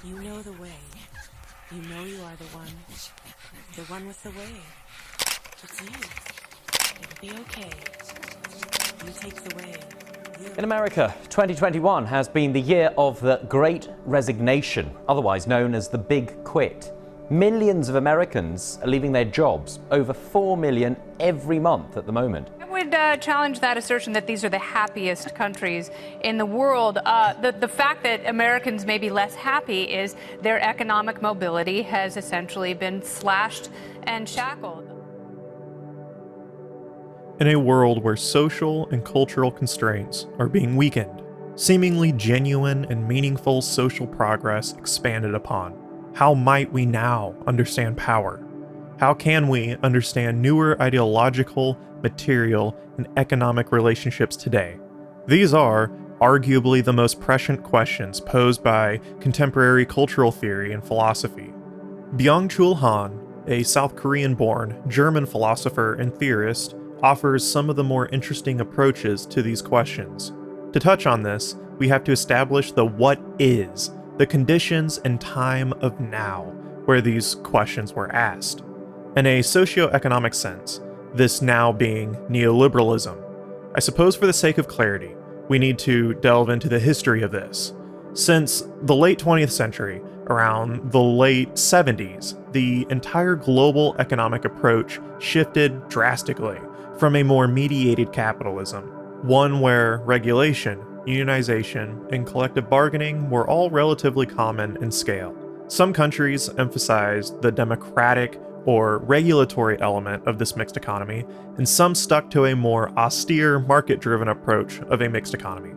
You know the way. You know you are the one with the way. It's you. It'll be okay. You take the way. In America, 2021 has been the year of the Great Resignation, otherwise known as the Big Quit. Millions of Americans are leaving their jobs, over 4 million every month at the moment. I would challenge that assertion that these are the happiest countries in the world. The fact that Americans may be less happy is their economic mobility has essentially been slashed and shackled. In a world where social and cultural constraints are being weakened, seemingly genuine and meaningful social progress expanded upon, how might we now understand power? How can we understand newer ideological, material, and economic relationships today? These are arguably the most prescient questions posed by contemporary cultural theory and philosophy. Byung-Chul Han, a South Korean-born German philosopher and theorist, offers some of the more interesting approaches to these questions. To touch on this, we have to establish the what is, the conditions and time of now, where these questions were asked. In a socioeconomic sense, this now being neoliberalism. I suppose for the sake of clarity, we need to delve into the history of this. Since the late 20th century, around the late 70s, the entire global economic approach shifted drastically from a more mediated capitalism, one where regulation, unionization, and collective bargaining were all relatively common in scale. Some countries emphasized the democratic or regulatory element of this mixed economy, and some stuck to a more austere, market-driven approach of a mixed economy.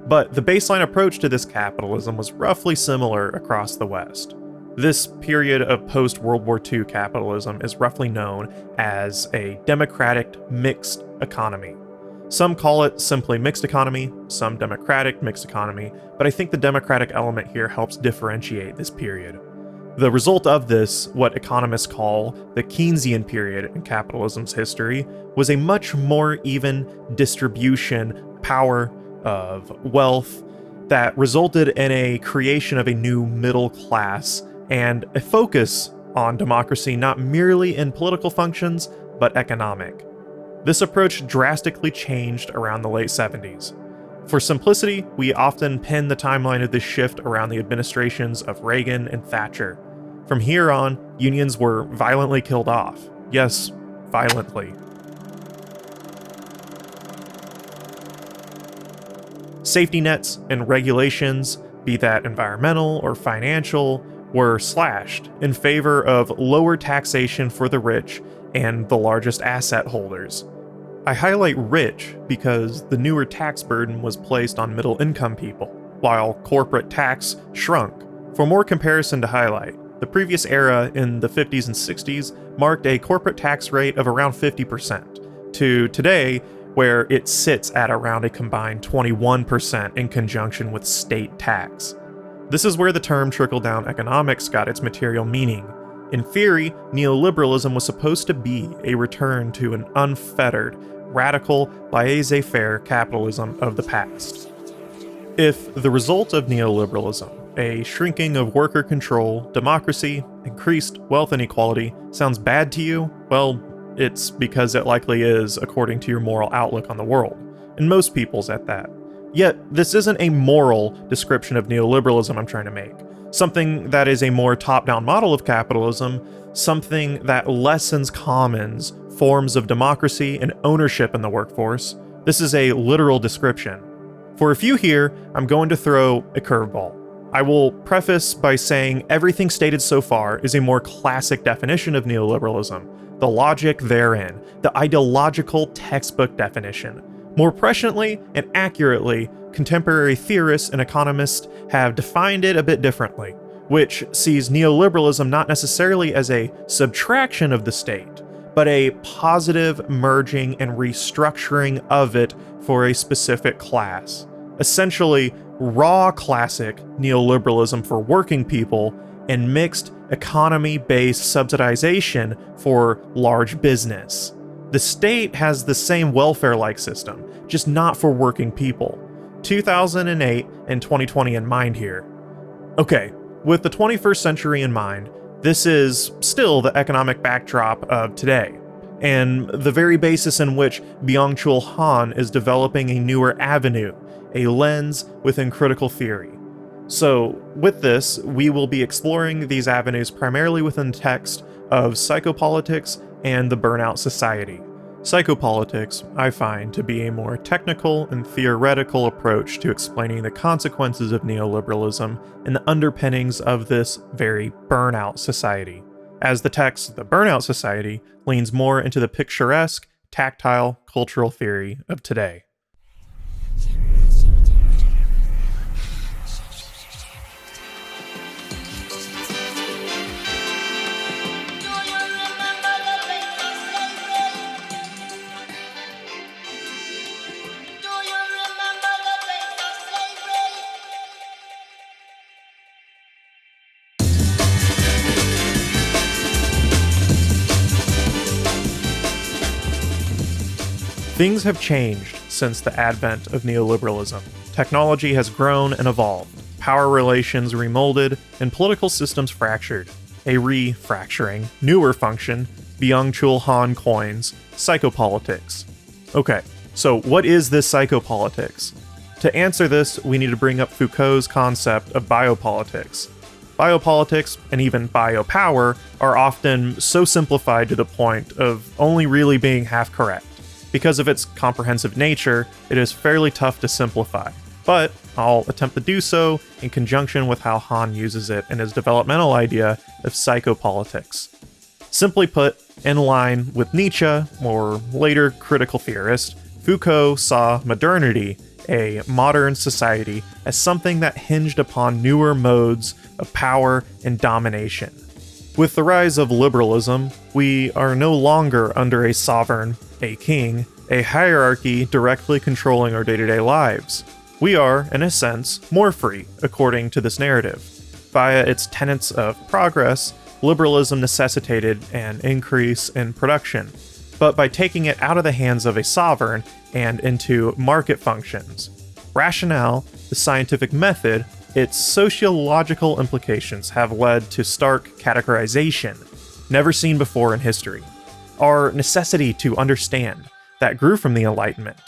But the baseline approach to this capitalism was roughly similar across the West. This period of post-World War II capitalism is roughly known as a democratic mixed economy. Some call it simply mixed economy, some democratic mixed economy, but I think the democratic element here helps differentiate this period. The result of this, what economists call the Keynesian period in capitalism's history, was a much more even distribution, power of wealth that resulted in a creation of a new middle class and a focus on democracy not merely in political functions, but economic. This approach drastically changed around the late 70s. For simplicity, we often pin the timeline of this shift around the administrations of Reagan and Thatcher. From here on, unions were violently killed off. Yes, violently. Safety nets and regulations, be that environmental or financial, were slashed in favor of lower taxation for the rich and the largest asset holders. I highlight rich because the newer tax burden was placed on middle-income people, while corporate tax shrunk. For more comparison to highlight, the previous era in the 50s and 60s marked a corporate tax rate of around 50%, to today, where it sits at around a combined 21% in conjunction with state tax. This is where the term trickle-down economics got its material meaning. In theory, neoliberalism was supposed to be a return to an unfettered, radical, laissez-faire capitalism of the past. If the result of neoliberalism, a shrinking of worker control, democracy, increased wealth inequality, sounds bad to you, well, it's because it likely is according to your moral outlook on the world, and most people's at that. Yet, this isn't a moral description of neoliberalism I'm trying to make. Something that is a more top-down model of capitalism, something that lessens commons, forms of democracy, and ownership in the workforce. This is a literal description. For a few here, I'm going to throw a curveball. I will preface by saying everything stated so far is a more classic definition of neoliberalism, the logic therein, the ideological textbook definition. More presciently and accurately, contemporary theorists and economists have defined it a bit differently, which sees neoliberalism not necessarily as a subtraction of the state, but a positive merging and restructuring of it for a specific class. Essentially, raw classic neoliberalism for working people and mixed economy-based subsidization for large business. The state has the same welfare-like system, just not for working people. 2008 and 2020 in mind here. Okay, With the 21st century in mind, this is still the economic backdrop of today, and the very basis in which Byung-Chul Han is developing a newer avenue, a lens within critical theory. So, with this, we will be exploring these avenues primarily within the text of Psychopolitics and the Burnout Society. Psychopolitics, I find to be a more technical and theoretical approach to explaining the consequences of neoliberalism and the underpinnings of this very burnout society, as the text, the Burnout Society, leans more into the picturesque, tactile, cultural theory of today. Things have changed since the advent of neoliberalism. Technology has grown and evolved, power relations remolded, and political systems fractured. A re-fracturing, newer function Byung-Chul Han coins psychopolitics. Okay, so what is this psychopolitics? To answer this, we need to bring up Foucault's concept of biopolitics. Biopolitics, and even biopower, are often so simplified to the point of only really being half correct. Because of its comprehensive nature, it is fairly tough to simplify, but I'll attempt to do so in conjunction with how Han uses it in his developmental idea of psychopolitics. Simply put, in line with Nietzsche, or later critical theorist, Foucault saw modernity, a modern society, as something that hinged upon newer modes of power and domination. With the rise of liberalism, we are no longer under a sovereign, a king, a hierarchy directly controlling our day-to-day lives. We are, in a sense, more free, according to this narrative. Via its tenets of progress, liberalism necessitated an increase in production, but by taking it out of the hands of a sovereign and into market functions. Rationale, the scientific method, its sociological implications have led to stark categorization, never seen before in history. Our necessity to understand that grew from the Enlightenment.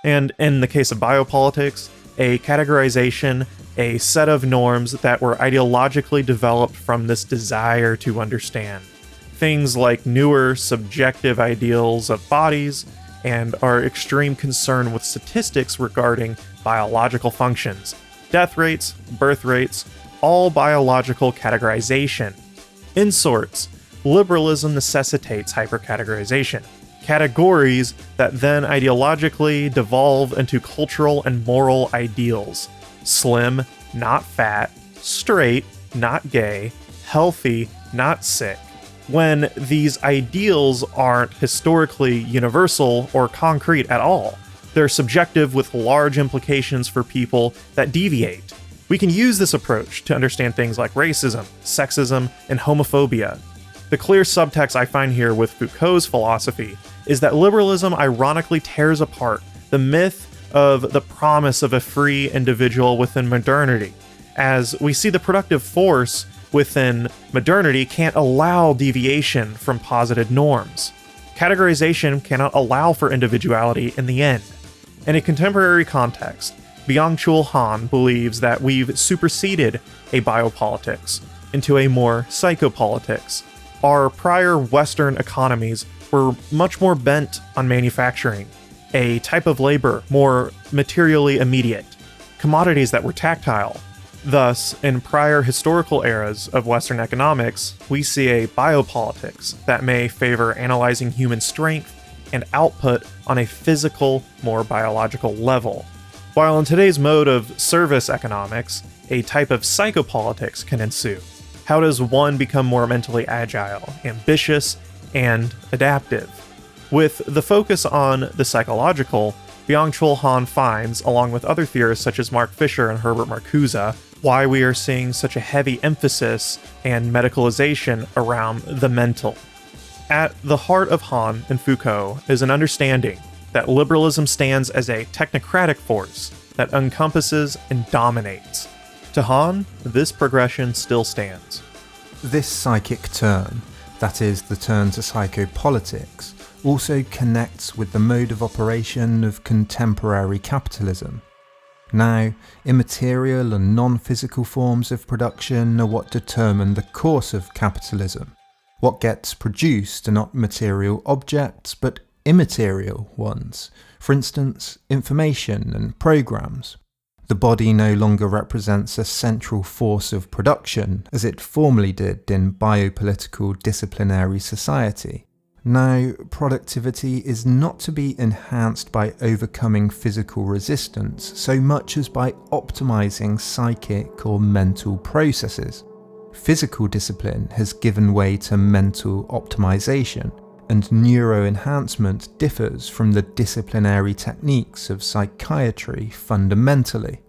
And in the case of biopolitics, a categorization, a set of norms that were ideologically developed from this desire to understand. Things like newer subjective ideals of bodies and our extreme concern with statistics regarding biological functions, death rates, birth rates, all biological categorization. In sorts, liberalism necessitates hypercategorization, categories that then ideologically devolve into cultural and moral ideals. Slim, not fat, straight, not gay, healthy, not sick. When these ideals aren't historically universal or concrete at all, they're subjective with large implications for people that deviate. We can use this approach to understand things like racism, sexism, and homophobia. The clear subtext I find here with Foucault's philosophy is that liberalism ironically tears apart the myth of the promise of a free individual within modernity, as we see the productive force within modernity can't allow deviation from posited norms. Categorization cannot allow for individuality in the end. In a contemporary context, Byung-Chul Han believes that we've superseded a biopolitics into a more psychopolitics. Our prior Western economies were much more bent on manufacturing, a type of labor more materially immediate, commodities that were tactile. Thus, in prior historical eras of Western economics, we see a biopolitics that may favor analyzing human strength and output on a physical, more biological level. While in today's mode of service economics, a type of psychopolitics can ensue. How does one become more mentally agile, ambitious, and adaptive? With the focus on the psychological, Byung-Chul Han finds, along with other theorists such as Mark Fisher and Herbert Marcuse, why we are seeing such a heavy emphasis and medicalization around the mental. At the heart of Han and Foucault is an understanding that liberalism stands as a technocratic force that encompasses and dominates. To Han, this progression still stands. This psychic turn, that is, the turn to psychopolitics, also connects with the mode of operation of contemporary capitalism. Now, immaterial and non-physical forms of production are what determine the course of capitalism. What gets produced are not material objects, but immaterial ones. For instance, information and programs. The body no longer represents a central force of production, as it formerly did in biopolitical disciplinary society. Now, productivity is not to be enhanced by overcoming physical resistance so much as by optimizing psychic or mental processes. Physical discipline has given way to mental optimization, and neuroenhancement differs from the disciplinary techniques of psychiatry fundamentally.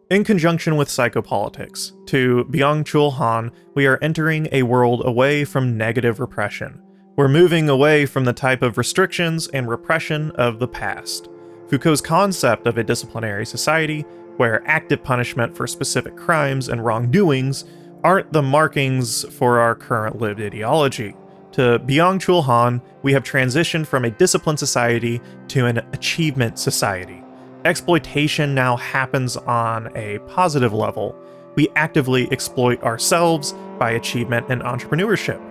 In conjunction with Psychopolitics, to Byung-Chul Han, we are entering a world away from negative repression. We're moving away from the type of restrictions and repression of the past. Foucault's concept of a disciplinary society, where active punishment for specific crimes and wrongdoings aren't the markings for our current lived ideology. To Byung-Chul Han, we have transitioned from a disciplined society to an achievement society. Exploitation now happens on a positive level. We actively exploit ourselves by achievement and entrepreneurship.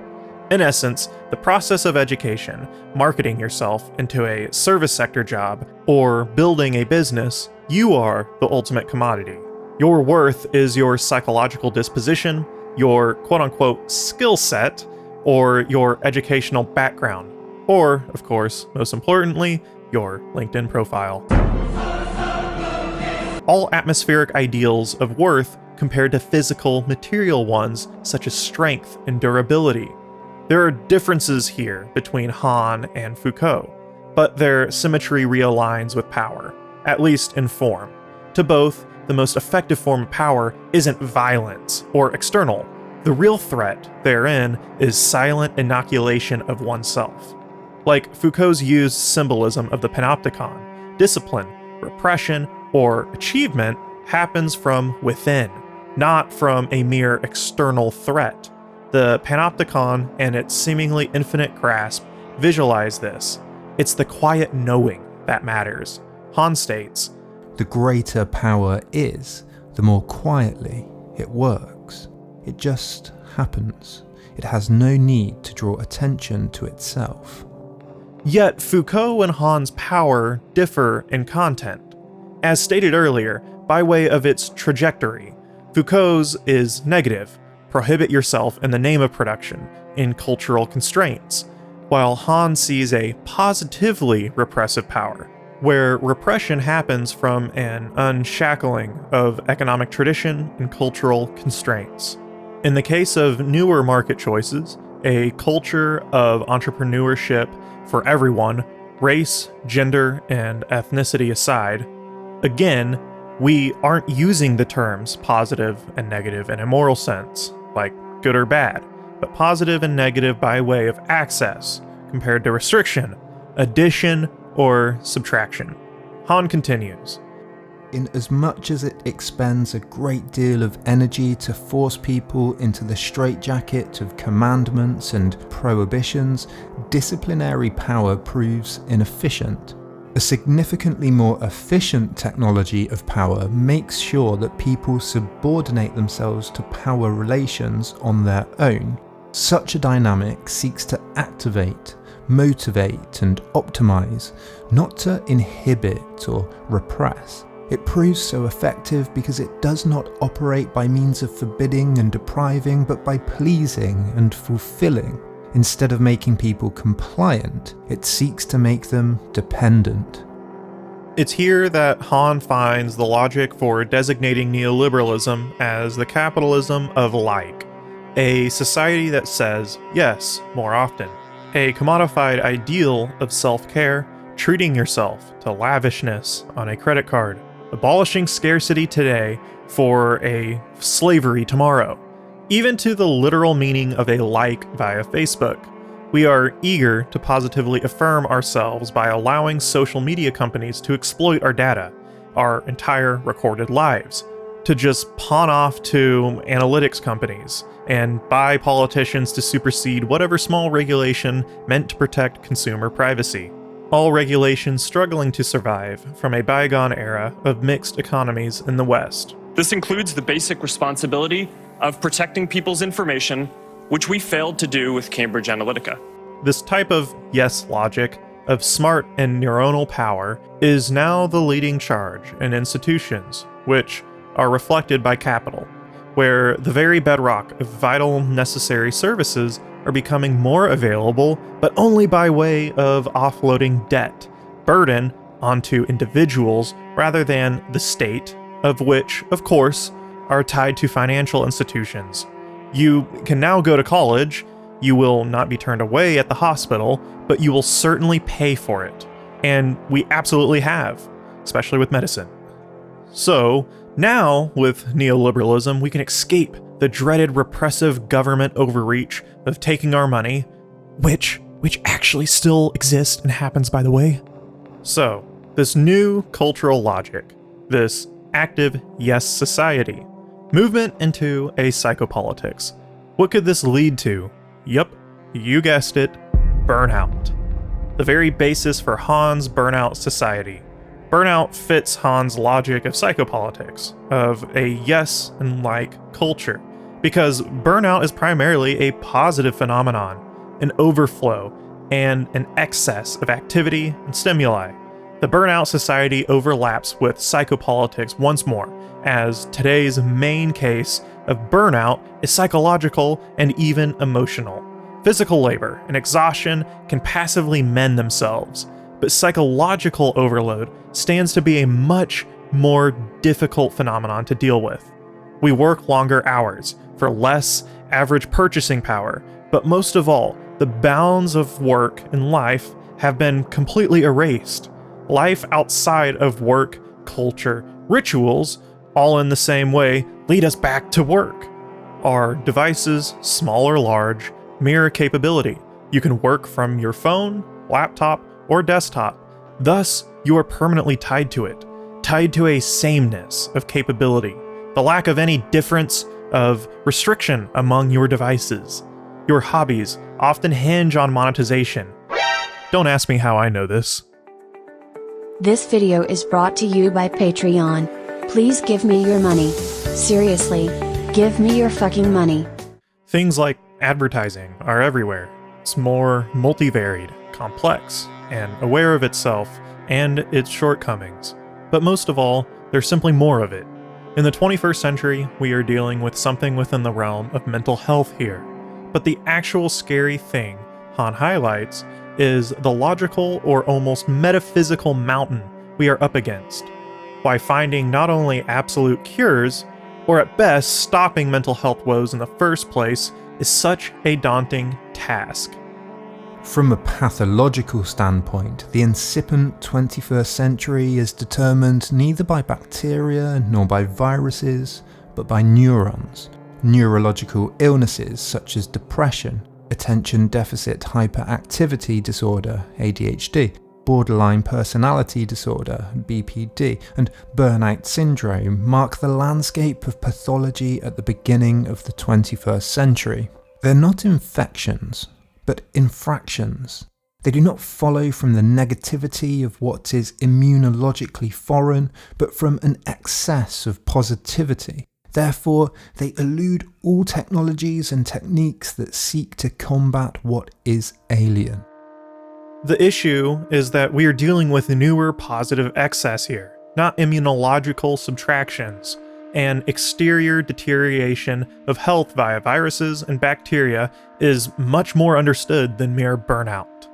In essence, the process of education, marketing yourself into a service sector job, or building a business, you are the ultimate commodity. Your worth is your psychological disposition, your quote-unquote skill set, or your educational background, or, of course, most importantly, your LinkedIn profile. All atmospheric ideals of worth compared to physical, material ones such as strength and durability. There are differences here between Han and Foucault, but their symmetry realigns with power, at least in form. To both, the most effective form of power isn't violence or external. The real threat therein is silent inoculation of oneself. Like Foucault's used symbolism of the panopticon, discipline, repression, or achievement happens from within, not from a mere external threat. The panopticon and its seemingly infinite grasp visualize this. It's the quiet knowing that matters. Han states, The greater power is, the more quietly it works. It just happens. It has no need to draw attention to itself. Yet Foucault and Han's power differ in content. As stated earlier, by way of its trajectory, Foucault's is negative, prohibit yourself in the name of production, in cultural constraints, while Han sees a positively repressive power, where repression happens from an unshackling of economic tradition and cultural constraints. In the case of newer market choices, a culture of entrepreneurship for everyone, race, gender, and ethnicity aside, again, we aren't using the terms positive and negative in a moral sense, like good or bad, but positive and negative by way of access, compared to restriction, addition, or subtraction. Han continues, In as much as it expends a great deal of energy to force people into the straitjacket of commandments and prohibitions, disciplinary power proves inefficient. A significantly more efficient technology of power makes sure that people subordinate themselves to power relations on their own. Such a dynamic seeks to activate, motivate, and optimize, not to inhibit or repress. It proves so effective because it does not operate by means of forbidding and depriving, but by pleasing and fulfilling. Instead of making people compliant, it seeks to make them dependent. It's here that Han finds the logic for designating neoliberalism as the capitalism of like, a society that says yes more often, a commodified ideal of self-care, treating yourself to lavishness on a credit card, abolishing scarcity today for a slavery tomorrow. Even to the literal meaning of a like via Facebook. We are eager to positively affirm ourselves by allowing social media companies to exploit our data, our entire recorded lives. to just pawn off to analytics companies and buy politicians to supersede whatever small regulation meant to protect consumer privacy. All regulations struggling to survive from a bygone era of mixed economies in the West. This includes the basic responsibility of protecting people's information, which we failed to do with Cambridge Analytica. This type of yes logic, of smart and neuronal power, is now the leading charge in institutions, which are reflected by capital, where the very bedrock of vital necessary services are becoming more available, but only by way of offloading debt, burden onto individuals rather than the state, of which, of course, are tied to financial institutions. You can now go to college, you will not be turned away at the hospital, but you will certainly pay for it. And we absolutely have, especially with medicine. So, now, with neoliberalism, we can escape the dreaded repressive government overreach of taking our money, which actually still exists and happens, by the way. So, this new cultural logic, this active yes society, movement into a psychopolitics. What could this lead to? Yup, you guessed it, burnout. The very basis for Han's Burnout Society. Burnout fits Han's logic of psychopolitics, of a yes and like culture, because burnout is primarily a positive phenomenon, an overflow, and an excess of activity and stimuli. The Burnout Society overlaps with psychopolitics once more, as today's main case of burnout is psychological and even emotional. Physical labor and exhaustion can passively mend themselves, but psychological overload stands to be a much more difficult phenomenon to deal with. We work longer hours for less average purchasing power, but most of all, the bounds of work and life have been completely erased. Life outside of work, culture, rituals, all in the same way, lead us back to work. Our devices, small or large, mirror capability. You can work from your phone, laptop, or desktop. Thus, you are permanently tied to it, tied to a sameness of capability, the lack of any difference of restriction among your devices. Your hobbies often hinge on monetization. Don't ask me how I know this. This video is brought to you by Patreon. Please give me your money. Seriously, give me your fucking money. Things like advertising are everywhere. It's more multivariate, complex, and aware of itself and its shortcomings. But most of all, there's simply more of it. In the 21st century, we are dealing with something within the realm of mental health here. But the actual scary thing Han highlights is the logical or almost metaphysical mountain we are up against. Why finding not only absolute cures, or at best stopping mental health woes in the first place, is such a daunting task. From a pathological standpoint, the incipient 21st century is determined neither by bacteria nor by viruses, but by neurons. Neurological illnesses such as depression, attention deficit hyperactivity disorder, ADHD, borderline personality disorder, BPD, and burnout syndrome mark the landscape of pathology at the beginning of the 21st century. They're not infections, but infractions. They do not follow from the negativity of what is immunologically foreign, but from an excess of positivity. Therefore, they elude all technologies and techniques that seek to combat what is alien. The issue is that we are dealing with newer positive excess here, not immunological subtractions, and exterior deterioration of health via viruses and bacteria is much more understood than mere burnout.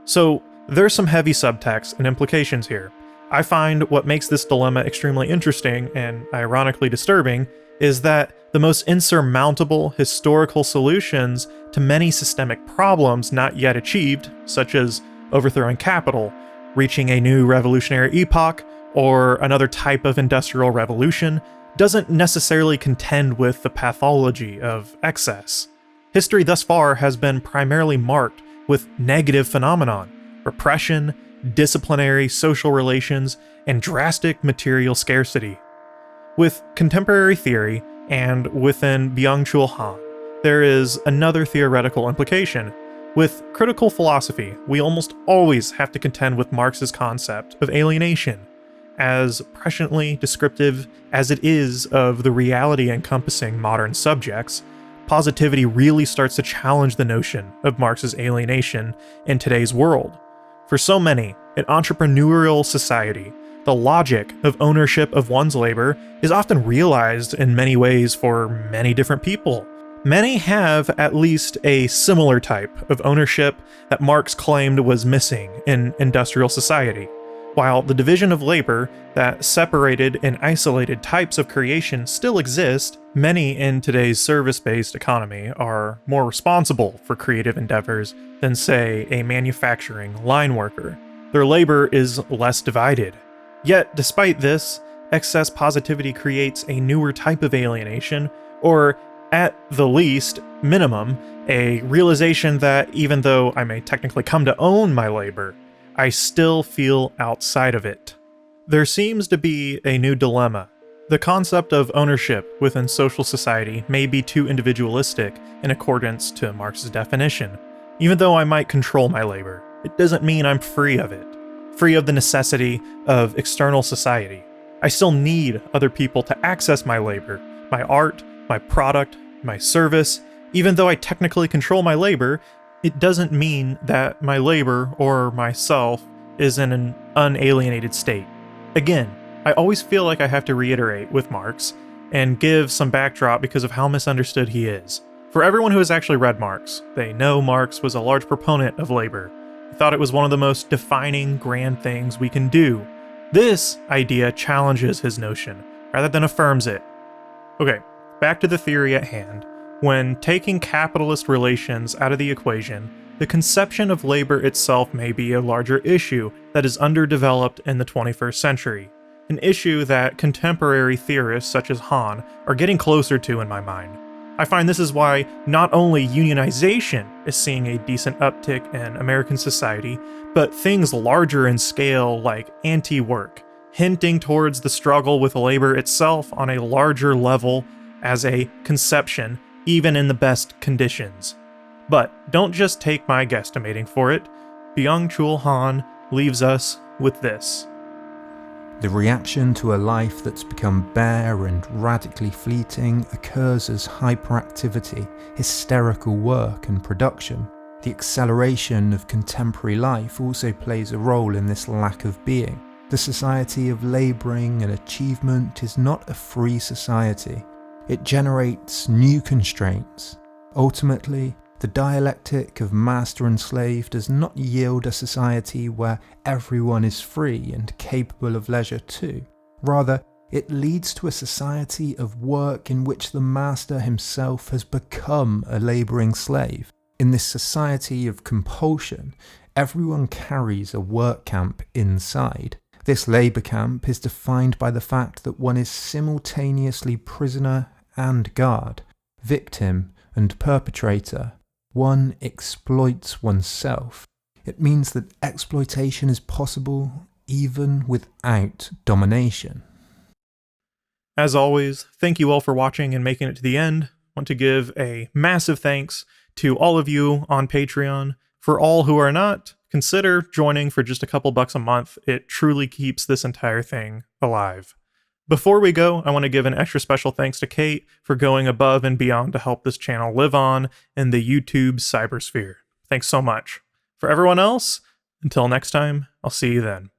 So there's some heavy subtext and implications here. I find what makes this dilemma extremely interesting and ironically disturbing is that the most insurmountable historical solutions to many systemic problems not yet achieved, such as overthrowing capital, reaching a new revolutionary epoch, or another type of industrial revolution, doesn't necessarily contend with the pathology of excess. History thus far has been primarily marked with negative phenomenon, repression, disciplinary social relations, and drastic material scarcity. With contemporary theory, and within Byung-Chul Han, there is another theoretical implication. With critical philosophy, we almost always have to contend with Marx's concept of alienation. As presciently descriptive as it is of the reality encompassing modern subjects, positivity really starts to challenge the notion of Marx's alienation in today's world. For so many, in entrepreneurial society, the logic of ownership of one's labor is often realized in many ways for many different people. Many have at least a similar type of ownership that Marx claimed was missing in industrial society. While the division of labor that separated and isolated types of creation still exist, many in today's service-based economy are more responsible for creative endeavors than, say, a manufacturing line worker. Their labor is less divided. Yet, despite this, excess positivity creates a newer type of alienation, or at the least, minimum, a realization that even though I may technically come to own my labor, I still feel outside of it. There seems to be a new dilemma. The concept of ownership within social society may be too individualistic in accordance to Marx's definition. Even though I might control my labor, it doesn't mean I'm free of it, free of the necessity of external society. I still need other people to access my labor, my art, my product, my service. Even though I technically control my labor, it doesn't mean that my labor or myself is in an unalienated state. Again, I always feel like I have to reiterate with Marx and give some backdrop because of how misunderstood he is. For everyone who has actually read Marx, they know Marx was a large proponent of labor. He thought it was one of the most defining, grand things we can do. This idea challenges his notion, rather than affirms it. Okay, back to the theory at hand. When taking capitalist relations out of the equation, the conception of labor itself may be a larger issue that is underdeveloped in the 21st century. An issue that contemporary theorists such as Han are getting closer to in my mind. I find this is why not only unionization is seeing a decent uptick in American society, but things larger in scale like anti-work, hinting towards the struggle with labor itself on a larger level as a conception, even in the best conditions. But don't just take my guesstimating for it. Byung-Chul Han leaves us with this. The reaction to a life that's become bare and radically fleeting occurs as hyperactivity, hysterical work and production. The acceleration of contemporary life also plays a role in this lack of being. The society of labouring and achievement is not a free society. It generates new constraints. Ultimately, the dialectic of master and slave does not yield a society where everyone is free and capable of leisure too. Rather, it leads to a society of work in which the master himself has become a labouring slave. In this society of compulsion, everyone carries a work camp inside. This labour camp is defined by the fact that one is simultaneously prisoner and guard, victim and perpetrator. One exploits oneself. It means that exploitation is possible even without domination. As always, thank you all for watching and making it to the end. I want to give a massive thanks to all of you on Patreon. For all who are not, consider joining for just a couple bucks a month. It truly keeps this entire thing alive. Before we go, I want to give an extra special thanks to Kate for going above and beyond to help this channel live on in the YouTube cybersphere. Thanks so much. For everyone else, until next time, I'll see you then.